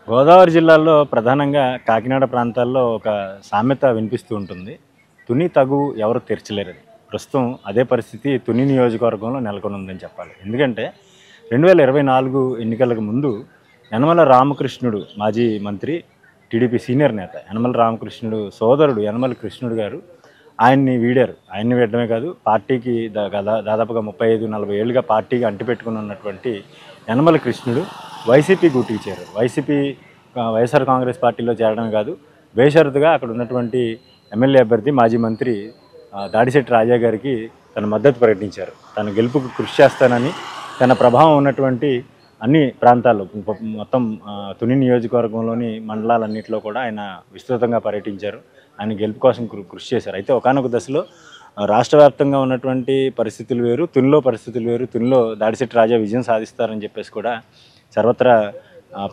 గోదావరి జిల్లాలో ప్రధానంగా కాకినాడ ప్రాంతాల్లో ఒక సామెత వినిపిస్తూ ఉంటుంది. తుని తగు ఎవరు తీర్చలేరని. ప్రస్తుతం అదే పరిస్థితి తుని నియోజకవర్గంలో నెలకొని ఉందని చెప్పాలి. ఎందుకంటే 2024 ఎన్నికలకు ముందు యనమల రామకృష్ణుడు మాజీ మంత్రి, టీడీపీ సీనియర్ నేత యనమల రామకృష్ణుడు సోదరుడు యనమల కృష్ణుడు గారు ఆయన్ని వీడారు. ఆయన్ని వీడడమే కాదు, పార్టీకి దాదాపుగా 35-40 ఏళ్ళుగా పార్టీకి అంటిపెట్టుకుని ఉన్నటువంటి యనమల కృష్ణుడు వైసీపీ గూటికి చేరారు. వైఎస్ఆర్ కాంగ్రెస్ పార్టీలో చేరడమే కాదు, బేషరతుగా అక్కడ ఉన్నటువంటి ఎమ్మెల్యే అభ్యర్థి మాజీ మంత్రి దాడిశెట్టి రాజా గారికి తన మద్దతు ప్రకటించారు. తన గెలుపుకు కృషి చేస్తానని, తన ప్రభావం ఉన్నటువంటి అన్ని ప్రాంతాల్లో మొత్తం తుని నియోజకవర్గంలోని మండలాలన్నింటిలో కూడా ఆయన విస్తృతంగా పర్యటించారు. ఆయన గెలుపు కోసం కృషి చేశారు. అయితే ఒకానొక దశలో రాష్ట్ర వ్యాప్తంగా ఉన్నటువంటి పరిస్థితులు వేరు, తునిలో పరిస్థితులు వేరు. తునిలో దాడిశెట్టి రాజా విజయం సాధిస్తారని చెప్పేసి కూడా సర్వత్రా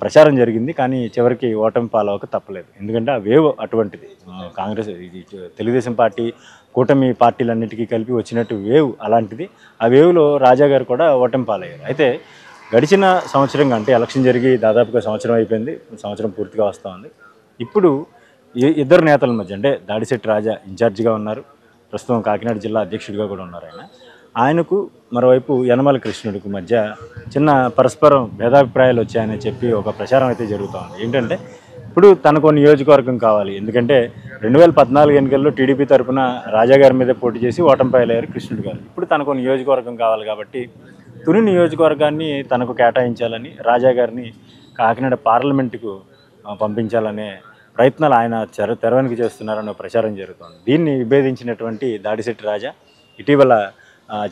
ప్రచారం జరిగింది. కానీ చివరికి ఓటమి పాలవక తప్పలేదు. ఎందుకంటే ఆ వేవ్ అటువంటిది. కాంగ్రెస్, తెలుగుదేశం పార్టీ, కూటమి పార్టీలన్నిటికీ కలిపి వచ్చినట్టు వేవ్ అలాంటిది. ఆ వేవ్లో రాజా గారు కూడా ఓటమి పాలయ్యారు. అయితే గడిచిన సంవత్సరంగా, అంటే ఎలక్షన్ జరిగి దాదాపుగా సంవత్సరం అయిపోయింది, సంవత్సరం పూర్తిగా వస్తూ ఉంది. ఇప్పుడు ఇద్దరు నేతల మధ్య, అంటే దాడిశెట్టి రాజా ఇన్ఛార్జిగా ఉన్నారు, ప్రస్తుతం కాకినాడ జిల్లా అధ్యక్షుడిగా కూడా ఉన్నారు ఆయనకు మరోవైపు యనమల కృష్ణుడికి మధ్య చిన్న పరస్పరం భేదాభిప్రాయాలు వచ్చాయని చెప్పి ఒక ప్రచారం అయితే జరుగుతూ ఉంది. ఏంటంటే ఇప్పుడు తనకు నియోజకవర్గం కావాలి. ఎందుకంటే 2014 ఎన్నికల్లో టీడీపీ తరఫున రాజాగారి మీద పోటీ చేసి ఓటమి పాలయ్యారు కృష్ణుడు గారు. ఇప్పుడు తనకు నియోజకవర్గం కావాలి కాబట్టి తుని నియోజకవర్గాన్ని తనకు కేటాయించాలని, రాజాగారిని కాకినాడ పార్లమెంటుకు పంపించాలనే ప్రయత్నాలు ఆయన తెరవెనుక చేస్తున్నారనే ప్రచారం జరుగుతోంది. దీన్ని విభేదించినటువంటి దాడిశెట్టి రాజా ఇటీవల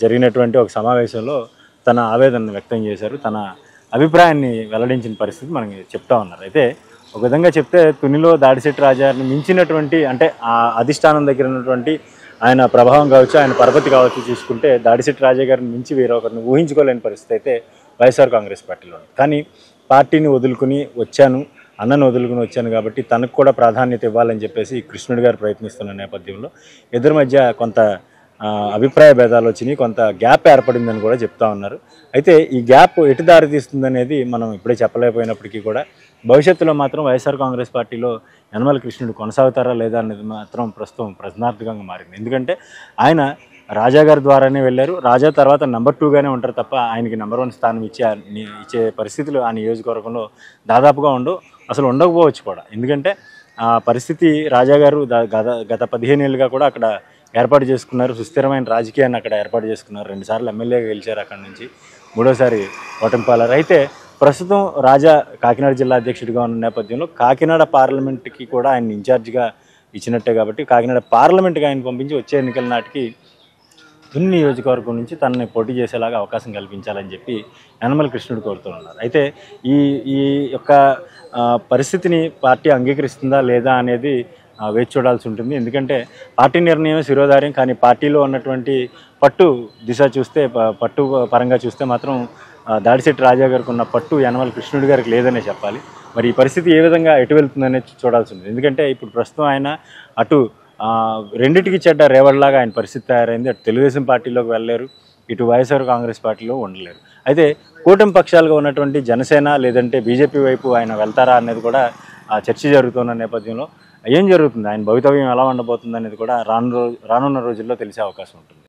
జరిగినటువంటి ఒక సమావేశంలో తన ఆవేదనను వ్యక్తం చేశారు. తన అభిప్రాయాన్ని వెల్లడించిన పరిస్థితి మనకి చెప్తా ఉన్నారు. అయితే ఒక విధంగా చెప్తే తునిలో దాడిశెట్టి రాజాని మించినటువంటి, అంటే ఆ అధిష్టానం దగ్గర ఉన్నటువంటి ఆయన ప్రభావం కావచ్చు, ఆయన పరపతి కావచ్చు చూసుకుంటే దాడిశెట్టి రాజా గారిని మించి వేరొకరిని ఊహించుకోలేని పరిస్థితి అయితే వైఎస్ఆర్ కాంగ్రెస్ పార్టీలో ఉంది. కానీ పార్టీని వదులుకుని వచ్చాను, అన్నను వదులుకుని వచ్చాను కాబట్టి తనకు కూడా ప్రాధాన్యత ఇవ్వాలని చెప్పేసి కృష్ణుడి గారు ప్రయత్నిస్తున్న నేపథ్యంలో ఇద్దరి మధ్య కొంత అభిప్రాయ భేదాలు వచ్చినాయి, కొంత గ్యాప్ ఏర్పడిందని కూడా చెప్తా ఉన్నారు. అయితే ఈ గ్యాప్ ఎటు దారి తీస్తుందనేది మనం ఇప్పుడే చెప్పలేకపోయినప్పటికీ కూడా భవిష్యత్తులో మాత్రం వైఎస్ఆర్ కాంగ్రెస్ పార్టీలో యనమల కృష్ణుడు కొనసాగుతారా లేదా అనేది మాత్రం ప్రస్తుతం ప్రశ్నార్థకంగా మారింది. ఎందుకంటే ఆయన రాజా గారి ద్వారానే వెళ్ళారు. రాజా తర్వాత నెంబర్ 2గానే ఉంటారు తప్ప ఆయనకి నెంబర్ 1 స్థానం ఇచ్చే పరిస్థితులు ఆ నియోజకవర్గంలో దాదాపుగా అసలు ఉండకపోవచ్చు కూడా. ఎందుకంటే ఆ పరిస్థితి రాజా గారు గత 15 ఏళ్ళుగా కూడా అక్కడ ఏర్పాటు చేసుకున్నారు. సుస్థిరమైన రాజకీయాన్ని అక్కడ ఏర్పాటు చేసుకున్నారు. 2 సార్లు ఎమ్మెల్యేగా గెలిచారు. అక్కడ నుంచి 3వసారి ఓటమి పాలయ్యారు. అయితే ప్రస్తుతం రాజా కాకినాడ జిల్లా అధ్యక్షుడిగా ఉన్న నేపథ్యంలో కాకినాడ పార్లమెంట్కి కూడా ఆయన ఇన్ఛార్జిగా ఇచ్చినట్టే కాబట్టి కాకినాడ పార్లమెంట్కి ఆయన పంపించి వచ్చే ఎన్నికల నాటికి తుని నియోజకవర్గం నుంచి తనని పోటీ చేసేలాగా అవకాశం కల్పించాలని చెప్పి యనమల కృష్ణుడు కోరుతున్నారు. అయితే ఈ యొక్క పరిస్థితిని పార్టీ అంగీకరిస్తుందా లేదా అనేది వేచి చూడాల్సి ఉంటుంది. ఎందుకంటే పార్టీ నిర్ణయం శిరోధార్యం, కానీ పార్టీలో ఉన్నటువంటి పట్టు దిశ చూస్తే, పట్టు పరంగా చూస్తే మాత్రం దాడిశెట్టి రాజా గారికి ఉన్న పట్టు యనమల కృష్ణుడి గారికి లేదనే చెప్పాలి. మరి ఈ పరిస్థితి ఏ విధంగా ఎటు వెళ్తుందనేది చూడాల్సి ఉంది. ఎందుకంటే ఇప్పుడు ప్రస్తుతం ఆయన అటు రెండింటికి చెడ్డ రేవడిలాగా ఆయన పరిస్థితి తయారైంది. అటు తెలుగుదేశం పార్టీలోకి వెళ్ళలేరు, ఇటు వైఎస్ఆర్ కాంగ్రెస్ పార్టీలో ఉండలేరు. అయితే కూటమి పక్షాలుగా ఉన్నటువంటి జనసేన లేదంటే బీజేపీ వైపు ఆయన వెళ్తారా అనేది కూడా చర్చ జరుగుతున్న నేపథ్యంలో ఏం జరుగుతుంది, ఆయన భవితవ్యం ఎలా ఉండబోతుంది అనేది కూడా రానున్న రోజుల్లో తెలిసే అవకాశం ఉంటుంది.